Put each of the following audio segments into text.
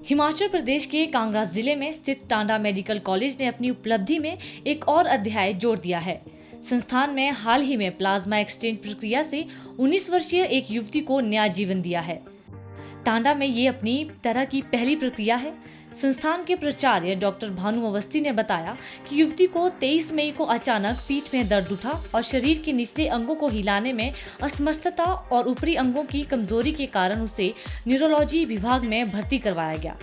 हिमाचल प्रदेश के कांगड़ा जिले में स्थित टांडा मेडिकल कॉलेज ने अपनी उपलब्धि में एक और अध्याय जोड़ दिया है। संस्थान में हाल ही में प्लाज्मा एक्सचेंज प्रक्रिया से 19 वर्षीय एक युवती को नया जीवन दिया है। टांडा में ये अपनी तरह की पहली प्रक्रिया है। संस्थान के प्राचार्य डॉक्टर भानु अवस्थी ने बताया कि युवती को 23 मई को अचानक पीठ में दर्द उठा और शरीर के निचले अंगों को हिलाने में असमर्थता और ऊपरी अंगों की कमजोरी के कारण उसे न्यूरोलॉजी विभाग में भर्ती करवाया गया।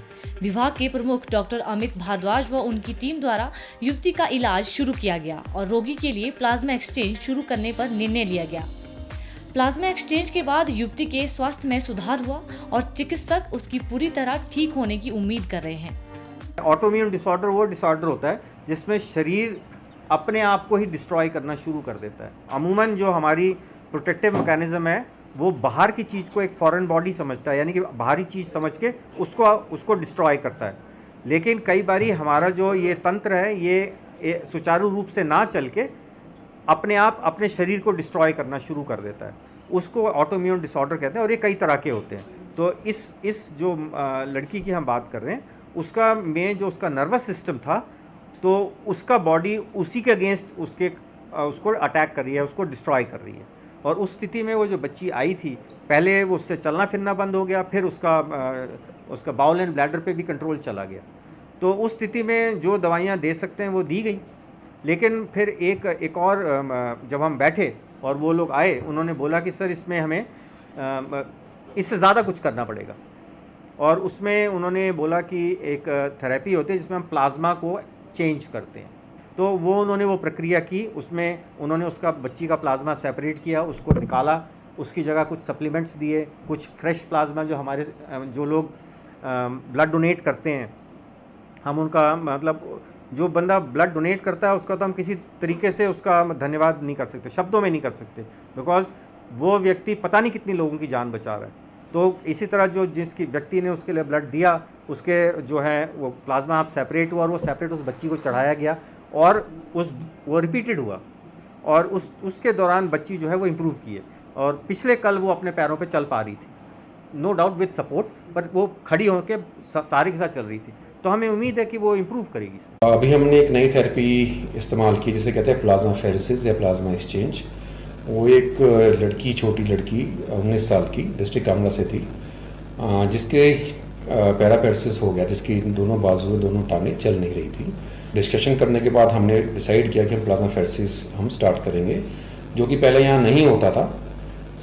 विभाग के प्रमुख डॉक्टर अमित भारद्वाज व उनकी टीम द्वारा युवती का इलाज शुरू किया गया और रोगी के लिए प्लाज्मा एक्सचेंज शुरू करने पर निर्णय लिया गया। प्लाज्मा एक्सचेंज के बाद युवती के स्वास्थ्य में सुधार हुआ और चिकित्सक उसकी पूरी तरह ठीक होने की उम्मीद कर रहे हैं। ऑटोइम्यून डिसऑर्डर वो डिसऑर्डर होता है जिसमें शरीर अपने आप को ही डिस्ट्रॉय करना शुरू कर देता है। अमूमन जो हमारी प्रोटेक्टिव मैकेनिज्म है वो बाहर की चीज़ को एक फॉरेन बॉडी समझता है, यानी कि बाहरी चीज़ समझ के उसको डिस्ट्रॉय करता है। लेकिन कई बारी हमारा जो ये तंत्र है ये सुचारू रूप से ना चल के अपने आप अपने शरीर को डिस्ट्रॉय करना शुरू कर देता है। उसको ऑटोइम्यून डिसऑर्डर कहते हैं और ये कई तरह के होते हैं। तो इस जो लड़की की हम बात कर रहे हैं उसका में जो उसका नर्वस सिस्टम था तो उसका बॉडी उसी के अगेंस्ट उसको अटैक कर रही है, उसको डिस्ट्रॉय कर रही है। और उस स्थिति में वो जो बच्ची आई थी, पहले वो उससे चलना फिरना बंद हो गया, फिर उसका बाउल एंड ब्लैडर पे भी कंट्रोल चला गया। तो उस स्थिति में जो दवाइयाँ दे सकते हैं वो दी गई। लेकिन फिर एक और जब हम बैठे और वो लोग आए, उन्होंने बोला कि सर इसमें हमें इससे ज़्यादा कुछ करना पड़ेगा। और उसमें उन्होंने बोला कि एक थेरेपी होती है जिसमें हम प्लाज्मा को चेंज करते हैं। तो उन्होंने वो प्रक्रिया की, उसमें उन्होंने उसका बच्ची का प्लाज्मा सेपरेट किया, उसको निकाला, उसकी जगह कुछ सप्लीमेंट्स दिए, कुछ फ्रेश प्लाज्मा जो लोग ब्लड डोनेट करते हैं, हम उनका मतलब जो बंदा ब्लड डोनेट करता है उसका तो हम किसी तरीके से उसका धन्यवाद नहीं कर सकते, शब्दों में नहीं कर सकते, बिकॉज वो व्यक्ति पता नहीं कितनी लोगों की जान बचा रहा है। तो इसी तरह जो जिसकी व्यक्ति ने उसके लिए ब्लड दिया, उसके जो है वो प्लाज्मा आप सेपरेट हुआ और वो सेपरेट उस बच्ची को चढ़ाया गया और वो रिपीटेड हुआ और उसके दौरान बच्ची जो है वो इम्प्रूव की है और पिछले कल वो अपने पैरों पे चल पा रही थी, नो डाउट विद सपोर्ट, पर वो खड़ी होकर सारे के साथ चल रही थी। तो हमें उम्मीद है कि वो इम्प्रूव करेगी। अभी हमने एक नई थेरेपी इस्तेमाल की जिसे कहते हैं प्लाज्मा फेरेसिस या प्लाज्मा एक्सचेंज। वो एक छोटी लड़की 19 साल की डिस्ट्रिक्ट कांगड़ा से थी, जिसके पैरापेरेसिस हो गया, जिसकी दोनों बाजू दोनों टांगें चल नहीं रही थी। डिस्कशन करने के बाद हमने डिसाइड किया कि हम प्लाज्मा फेरेसिस हम स्टार्ट करेंगे, जो कि पहले यहाँ नहीं होता था।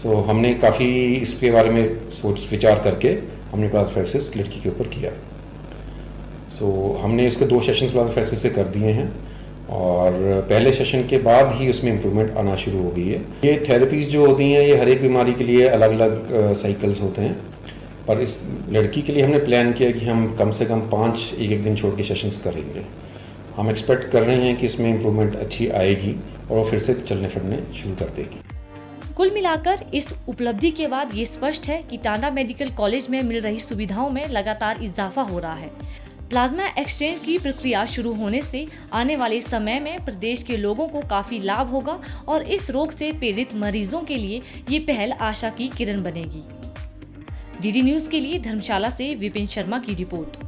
सो हमने काफ़ी इसके बारे में सोच विचार करके हमने प्लाज्मा फेरेसिस लड़की के ऊपर किया। सो हमने इसके 2 सेशंस प्लाज्मा फेरेसिस से कर दिए हैं और पहले सेशन के बाद ही उसमें इम्प्रूवमेंट आना शुरू हो गई है। ये थेरेपीज़ जो होती हैं ये हर एक बीमारी के लिए अलग अलग साइकिल्स होते हैं, पर इस लड़की के लिए हमने प्लान किया कि हम कम से कम 5 एक दिन छोड़ के सेशंस करेंगे। हम एक्सपेक्ट कर रहे हैं कि इसमें इम्प्रूवमेंट अच्छी आएगी और वो फिर से चलने फिरने शुरू कर देगी। कुल मिलाकर इस उपलब्धि के बाद ये स्पष्ट है कि टांडा मेडिकल कॉलेज में मिल रही सुविधाओं में लगातार इजाफा हो रहा है। प्लाज्मा एक्सचेंज की प्रक्रिया शुरू होने से आने वाले समय में प्रदेश के लोगों को काफी लाभ होगा और इस रोग से पीड़ित मरीजों के लिए ये पहल आशा की किरण बनेगी। डीडी न्यूज के लिए धर्मशाला से विपिन शर्मा की रिपोर्ट।